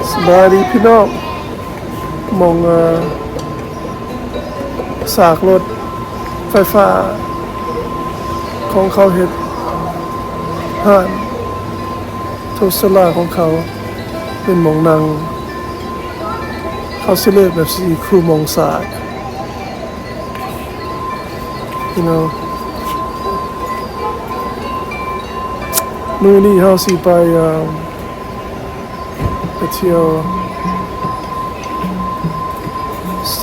สบายดีพี่น้องมองสากรถไฟฟ้าของเขาเห็ดห้านทุสลาของเขาเป็นมองนางเขาเสลแบบสีครูมองสากพี่น้องมื้อนี้เขาสิไปเที่ยว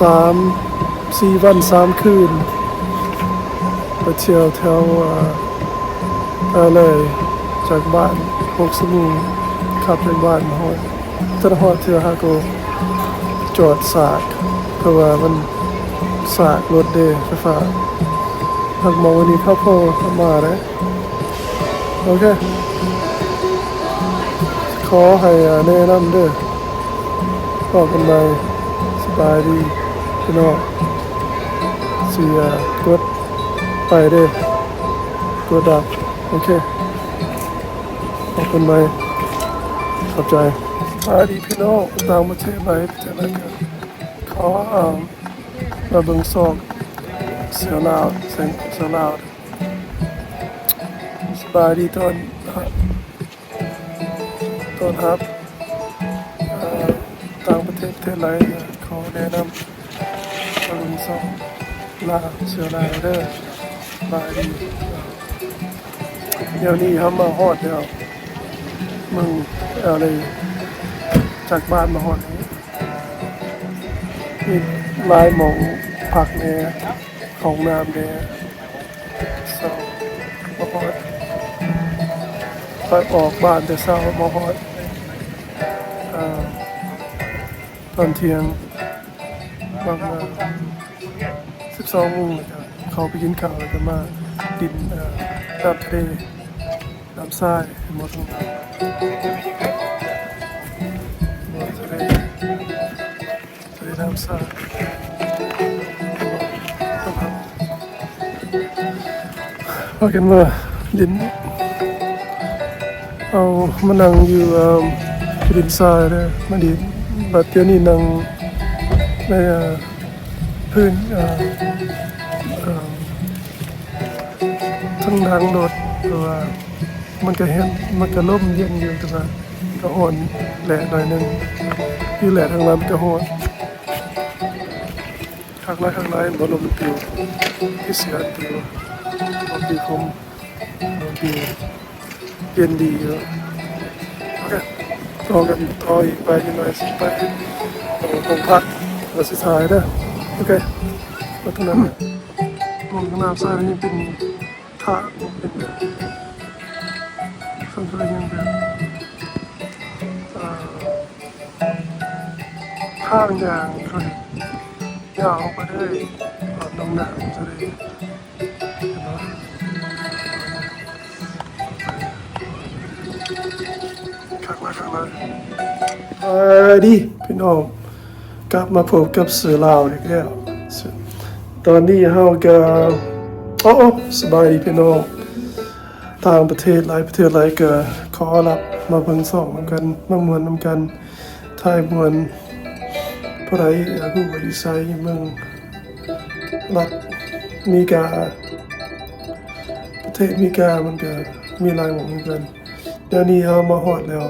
3-4 วัน 3 คืนไปเที่ยวแถวเลยจากบ้าน6 ชั่วโมงขับไปบ้านมาฮอดจะฮอดเที่ยวฮาโกจอดสากเพราะว่ามันสากรถเดไฟฟ้าหักมองวันนี้เข้าพอมาเลยโอเคขอให้แนะนำเด้อบอกกันไปสบายดีพี่น้องเสียกดไปเด้อกดดับโอเคขอบคุณไหมขอบใจสบายดีพี่น้องต่างประเทศไหนประเทศไหนกันขอมาเบิ่งซอกเสียลาวเสียลาวสบายดีตอนครับต่างประเทศไหนขอแนะนำมาเบิ่งซอกลาวเสียลาวเด้อสบายดีเดี๋ยวนี้เขามาฮอดแล้วมึงอะไรจากบ้านมาฮอดมีลายหมองผักเนี่ยของน้ำเนี่ยเศร้ามาฮอดไปออกบ้านแต่เศร้ามาฮอดตอนเที่ยงบางมา12 โมงเขาไปกินข้าวแล้วก็มาดินน้ำทะเลน้ำทรายหมดทั้งหมดทะเลน้ำทรายพากันมาดินเอามานั่งอยู่ดินทรายเลยมาดินบัดเดี๋ยวนี้นั่งในพื้นทั้งทางรถเพราะว่ามันก็เห็นมันก็ล่มเย็นอยู่แต่ว่าก็อ่อนแหละหน่อยนึงที่แหละทางนั้นมันก็โหดข้างในบ่ลมติวที่เสียติวลมดีคมลมดีเย็นดีอยู่โอเคต่อกันต่ออีกไปยังไงสิไปตรงพักแล้วสุดท้ายเด้อโอเคมาตรงนั้นมองข้างหน้าซ้ายนี่เป็นท่าเป็นส่วนตัวยังแบบข้างอย่างเขายาวไปได้ลงน้ำจะได้ข้างมาดีพี่น้องกลับมาพบกับเสือลาวอีกแล้วตอนนี้เราก็สบายดีพี่น้องต่างประเทศหลายประเทศหลายก็ขอรับมาเบิ่งส่องกันมามวนนำกันทายมวนผู้ใดอยากรู้ว่าอยู่ไสเมืองรัฐมีกาประเทศมีกามันก็มีหลายหม้องเหมือนกันเดี๋ยวนี้เฮามาฮอดแล้ว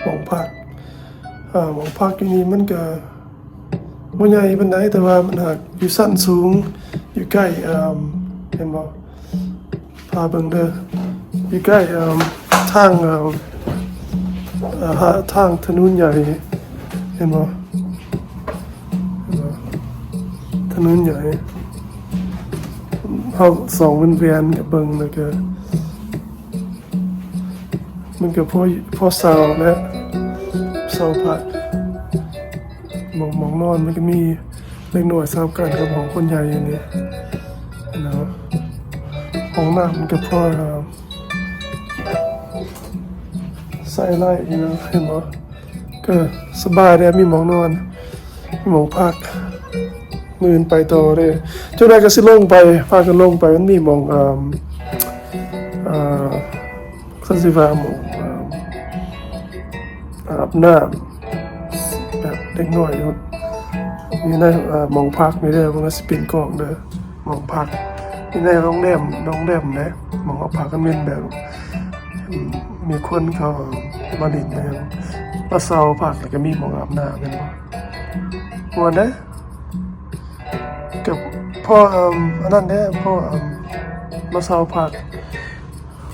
หม้องพักหม้องพักอยู่นี่มันก็บ่ใหญ่ปานใดแต่ว่ามันหักอยู่ชั้นสูงอยู่ใกล้เห็นบ่พาเบิ่งเด้ออยู่ใกล้ทางทางถนนใหญ่เห็นบ่ถนนใหญ่เฮาส่องเวียนๆกับเบิ่งแล้วก็มันก็พอเศร้าและเศร้าพักมองนอนมันก็มีเล็กน้อยซ้ำกันกับของคนใหญ่อย่างนี้นะของหน้ามันก็พอใส่ไล่เห็นไหมก็สบายเลยมีหมองนอนมีหมองพักมือนไปต่อเลยเจ้าได้ก็สิลงไปพากันลงไปมันมีหมองสันสิฟ้าหมอง อาบน้ำแบบเด็กน้อยอยู่นี่ในหมองพักนี่เด้อมันก็สิเป็นกล่องเด้อหมองพักนี่ในโรงแรมนะหมองเอาพักกันเป็นแบบมีคนเขามาดินนะครับมาเซาพักแล้วก็มีหมองอาบน้ำเป็นบ่ม่วนเด้อกับพ่ออันนั้นเด้อพ่อมาเซาพัก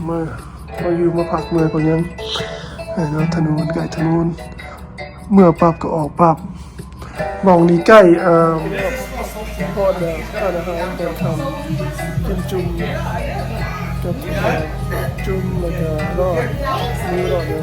มาอยู่มาพักเมื่อก็ยังแล้วถนนใกล้ถนนเมื่อปรับก็ออกปรับมองนี้ใกล้พอดแบบอาหารเป็นทำเป็นจุ่มกับจุ่มแล้วก็รอดมีรอดเลย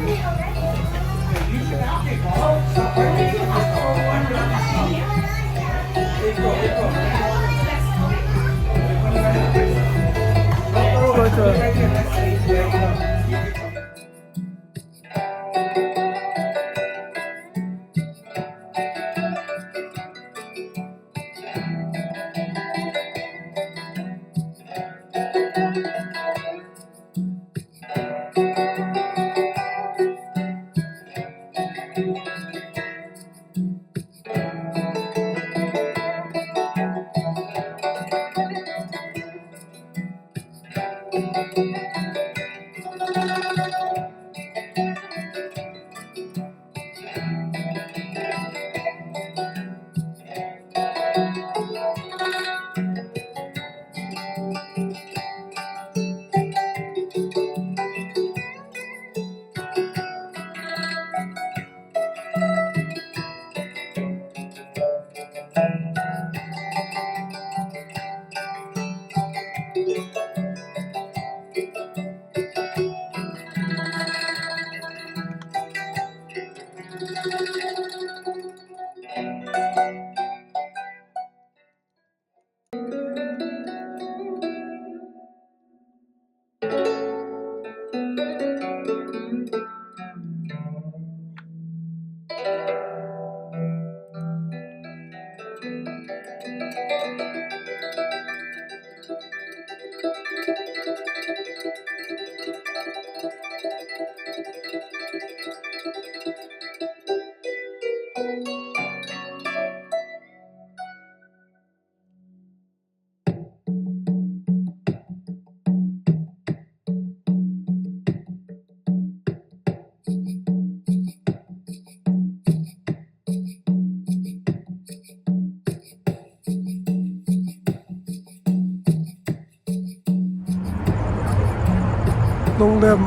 โรงแรม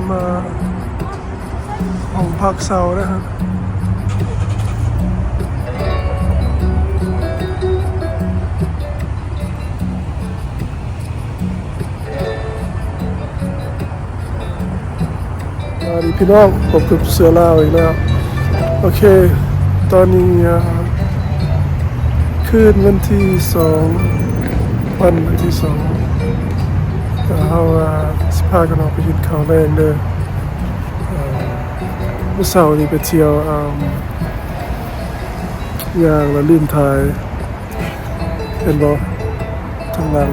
ของพักเซานะครับดีพี่น้องผมกับเสือลาวอีกแล้วโอเคตอนนี้คืนวันที่2วันที่2เราสิพากันออกไปกินข้าวแรงเด้อเมื่อเช้านี้ไปเที่ยวอย่างละลืมถ่ายเห็นบ่ทางหลัง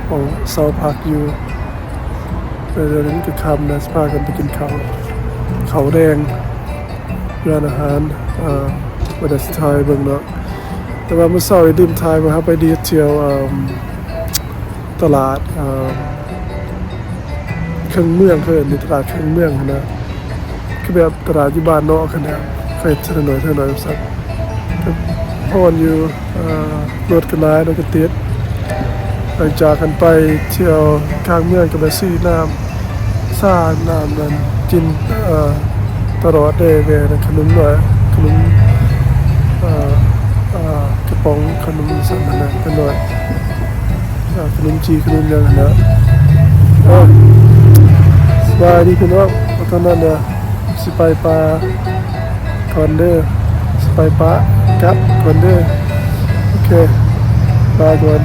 ของเสาพักอยู่เดี๋ยวนี้ก็ค่ำนะสิพากันไปกินข้าวแดงร้านอาหารวันสุดท้ายเบิ่งเนาะแต่ว่าเมื่อเช้านี้ลืมถ่ายมาครับไปเที่ยวตลาดเครื่องเมืองเคยในตลาดเครื่องเมืองนะคือแบบตลาดอยู่บ้านนอกนะเคยเท่าหน่อยสักพอนอยู่รถกันร้ายรถกันติดหลังจากกันไปเที่ยวข้างเมืองกับไปซื้อน้ำซ่าน้ำนั้นกินตลอดเลยนะขนมหน่อยขนมกระป๋องขนมสันนะกันหน่อยขนมจีขนมยังนะสบายดีพี่น้องตอนนั้นเนี่ยสิไปปลาคอนเดอร์สิไปปลากับคอนเดอร์โอเคปลาก่อน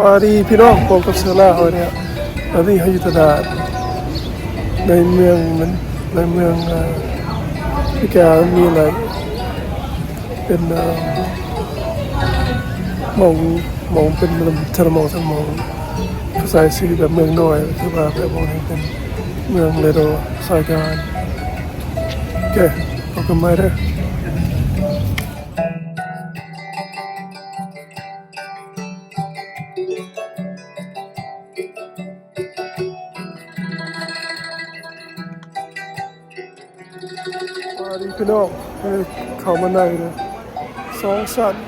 สวัสดีพี่น้องผมกับเซล่าเขาเนี่ย ตอนนี้เขาอยู่ตลาดในเมืองมันในเมืองพิการมีอะไรเป็นมองเป็นทรมองทั้งมองภาษาซีแบบเมืองน้อยคือว่าแบบมองเป็นเมืองเลโดสายการโอเคเอากันมาเด้อมาดีพี่น้องเข้ามาในเลยสองสัตว์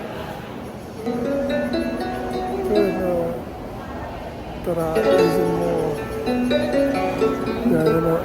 คือตลาดดิจิมอลใหญ่เลยนะ